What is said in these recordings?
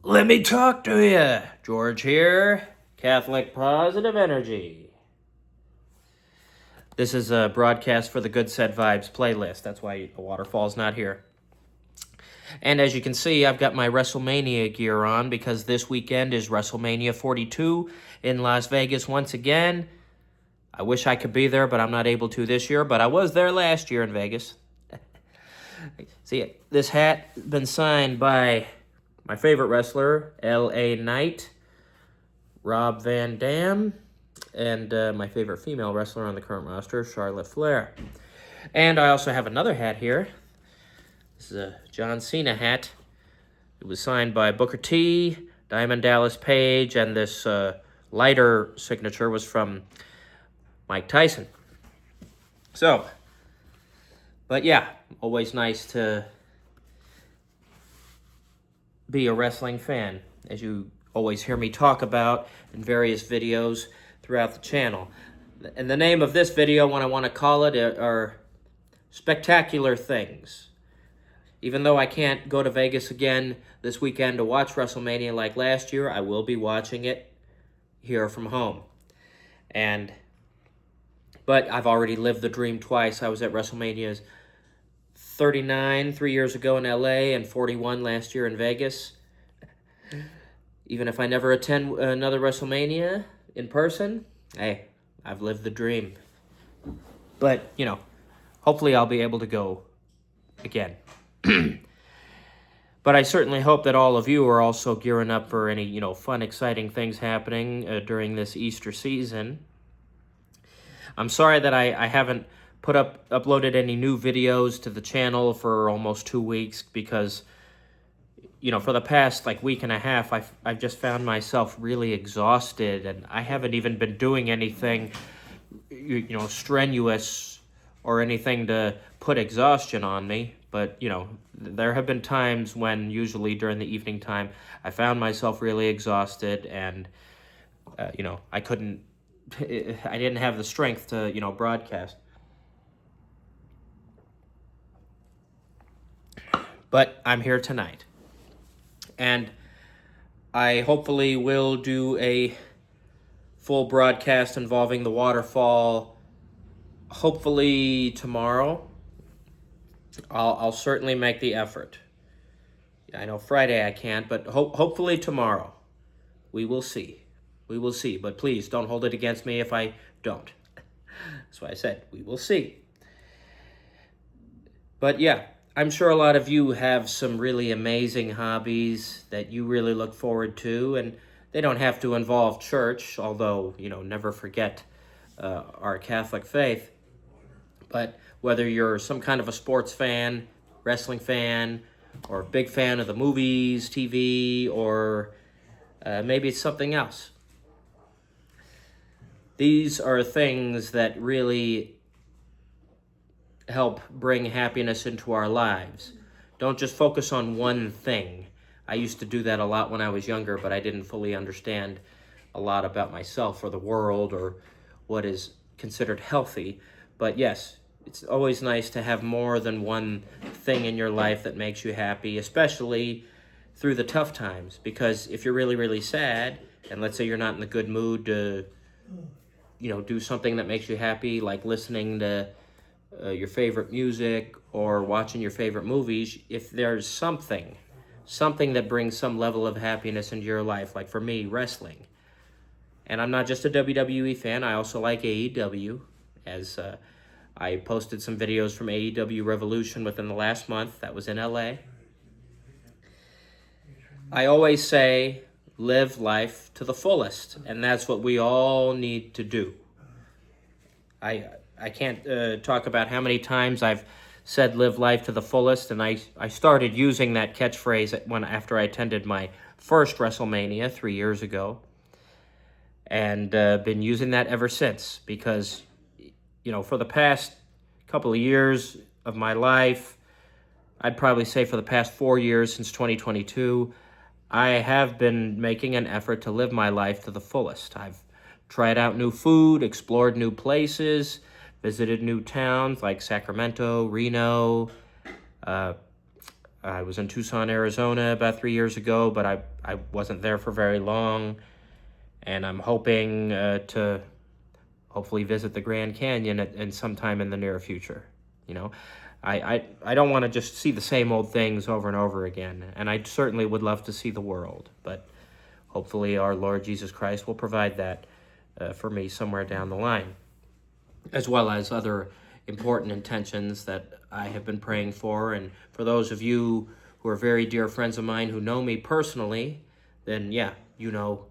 Let me talk to you. George here, Catholic Positive Energy. This is a broadcast for the Goodsaid Vibes playlist. That's why the waterfall's not here. And as you can see, I've got my WrestleMania gear on because this weekend is WrestleMania 42 in Las Vegas once again. I wish I could be there, but I'm not able to this year. But I was there last year in Vegas. See, this hat has been signed by my favorite wrestler, L.A. Knight, Rob Van Dam, and my favorite female wrestler on the current roster, Charlotte Flair. And I also have another hat here. This is a John Cena hat. It was signed by Booker T, Diamond Dallas Page, and this lighter signature was from Mike Tyson. So, but yeah, always nice to be a wrestling fan, as you always hear me talk about in various videos throughout the channel. And the name of this video, what I want to call it, are Spectacular Things. Even though I can't go to Vegas again this weekend to watch WrestleMania like last year, I will be watching it here from home. But I've already lived the dream twice. I was at WrestleMania's 39 3 years ago in LA and 41 last year in Vegas. Even if I never attend another WrestleMania in person, hey, I've lived the dream. But, you know, hopefully I'll be able to go again. But I certainly hope that all of you are also gearing up for any, fun, exciting things happening during this Easter season. I'm sorry that I haven't uploaded any new videos to the channel for almost 2 weeks because, for the past week and a half, I've just found myself really exhausted, and I haven't even been doing anything, strenuous or anything to put exhaustion on me. But, there have been times when, usually during the evening time, I found myself really exhausted and, I didn't have the strength to, broadcast. But I'm here tonight. And I hopefully will do a full broadcast involving the waterfall, hopefully tomorrow. I'll certainly make the effort. I know Friday I can't, but hopefully tomorrow. We will see. We will see. But please don't hold it against me if I don't. That's why I said we will see. But yeah, I'm sure a lot of you have some really amazing hobbies that you really look forward to, and they don't have to involve church, although, never forget our Catholic faith. But whether you're some kind of a sports fan, wrestling fan, or a big fan of the movies, TV, or maybe it's something else. These are things that really help bring happiness into our lives. Don't just focus on one thing. I used to do that a lot when I was younger, but I didn't fully understand a lot about myself or the world or what is considered healthy. But yes, it's always nice to have more than one thing in your life that makes you happy, especially through the tough times. Because if you're really, really sad, and let's say you're not in the good mood to, do something that makes you happy, like listening to your favorite music or watching your favorite movies, if there's something that brings some level of happiness into your life, like for me, wrestling. And I'm not just a WWE fan, I also like AEW, as I posted some videos from AEW Revolution within the last month. That was in LA. I always say, live life to the fullest, and that's what we all need to do. I can't talk about how many times I've said live life to the fullest, and I started using that catchphrase after I attended my first WrestleMania 3 years ago, and been using that ever since because, for the past couple of years of my life, I'd probably say for the past 4 years since 2022, I have been making an effort to live my life to the fullest. I've tried out new food, explored new places, visited new towns like Sacramento, Reno. I was in Tucson, Arizona about 3 years ago, but I wasn't there for very long. And I'm hoping to hopefully visit the Grand Canyon at sometime in the near future. You know, I don't want to just see the same old things over and over again. And I certainly would love to see the world. But hopefully our Lord Jesus Christ will provide that for me somewhere down the line, as well as other important intentions that I have been praying for. And for those of you who are very dear friends of mine who know me personally, then yeah, you know,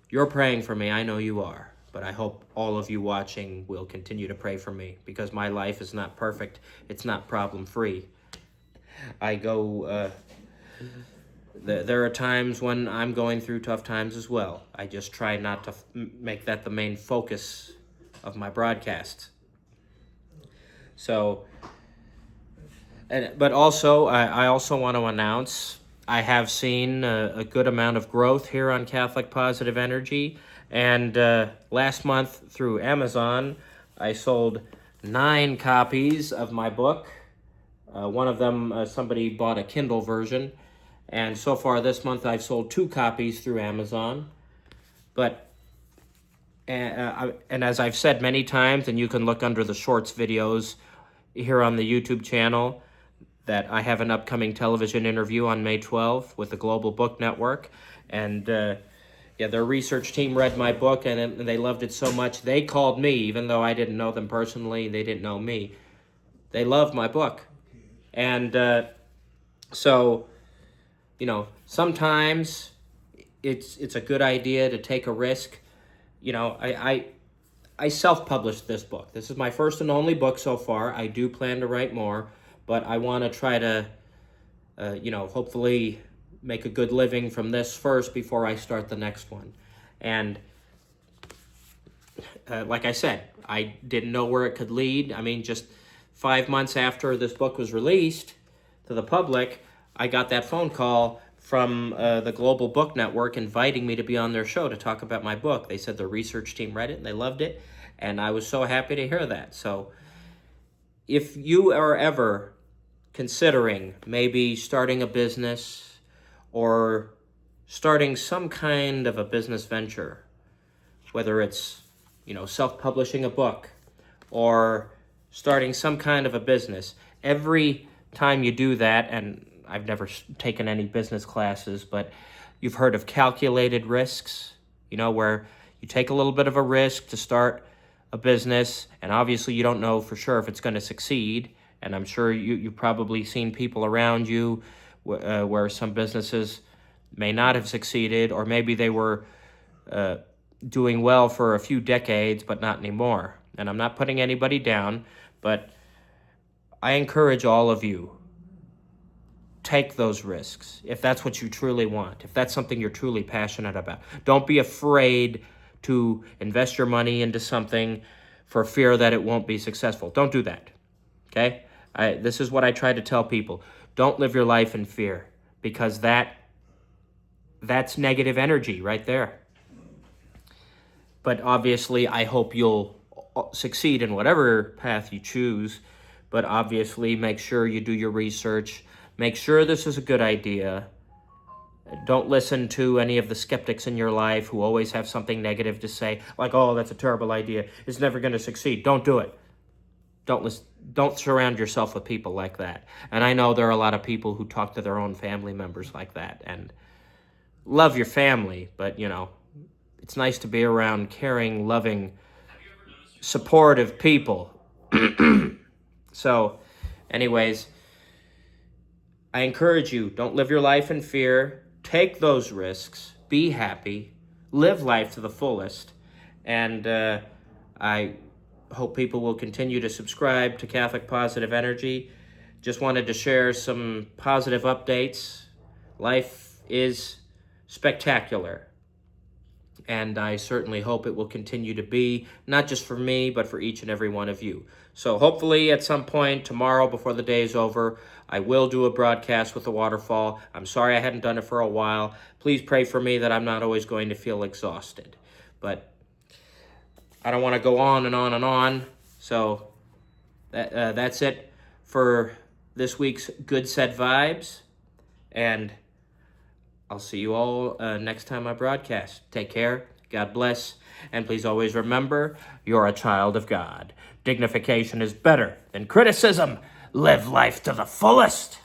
you're praying for me. I know you are. But I hope all of you watching will continue to pray for me, because my life is not perfect. It's not problem-free. I go... There are times when I'm going through tough times as well. I just try not to make that the main focus of my broadcasts. So, but also, I also want to announce I have seen a good amount of growth here on Catholic Positive Energy. And last month through Amazon, I sold 9 copies of my book. One of them, somebody bought a Kindle version. And so far this month, I've sold 2 copies through Amazon. But, and as I've said many times, and you can look under the shorts videos here on the YouTube channel, that I have an upcoming television interview on May 12th with the Global Book Network. And yeah, their research team read my book, and they loved it so much. They called me, even though I didn't know them personally. They didn't know me. They loved my book. And so... You know, sometimes it's a good idea to take a risk. You know, I self-published this book. This is my first and only book so far. I do plan to write more, but I want to try to, you know, hopefully make a good living from this first before I start the next one. And like I said, I didn't know where it could lead. I mean, just 5 months after this book was released to the public, I got that phone call from the Global Book Network inviting me to be on their show to talk about my book. They said the research team read it and they loved it, and I was so happy to hear that. So if you are ever considering maybe starting a business or starting some kind of a business venture, whether it's, you know, self-publishing a book or starting some kind of a business, every time you do that, and I've never taken any business classes, but you've heard of calculated risks, you know, where you take a little bit of a risk to start a business, and obviously you don't know for sure if it's going to succeed. And I'm sure you've probably seen people around you where some businesses may not have succeeded, or maybe they were doing well for a few decades, but not anymore. And I'm not putting anybody down, but I encourage all of you, take those risks if that's what you truly want, if that's something you're truly passionate about. Don't be afraid to invest your money into something for fear that it won't be successful. Don't do that, okay? This is what I try to tell people. Don't live your life in fear, because that's negative energy right there. But obviously, I hope you'll succeed in whatever path you choose, but obviously make sure you do your research. Make sure this is a good idea. Don't listen to any of the skeptics in your life who always have something negative to say, like, oh, that's a terrible idea. It's never going to succeed. Don't do it. Don't surround yourself with people like that. And I know there are a lot of people who talk to their own family members like that. And love your family, but, you know, it's nice to be around caring, loving, supportive people. So, anyways, I encourage you, don't live your life in fear. Take those risks. Be happy. Live life to the fullest. And I hope people will continue to subscribe to Catholic Positive Energy. Just wanted to share some positive updates. Life is spectacular. And I certainly hope it will continue to be, not just for me, but for each and every one of you. So hopefully at some point tomorrow before the day is over, I will do a broadcast with the waterfall. I'm sorry I hadn't done it for a while. Please pray for me that I'm not always going to feel exhausted. But I don't want to go on and on and on. So that's it for this week's Goodsaid Vibes, and I'll see you all next time I broadcast. Take care, God bless, and please always remember, you're a child of God. Dignification is better than criticism. Live life to the fullest.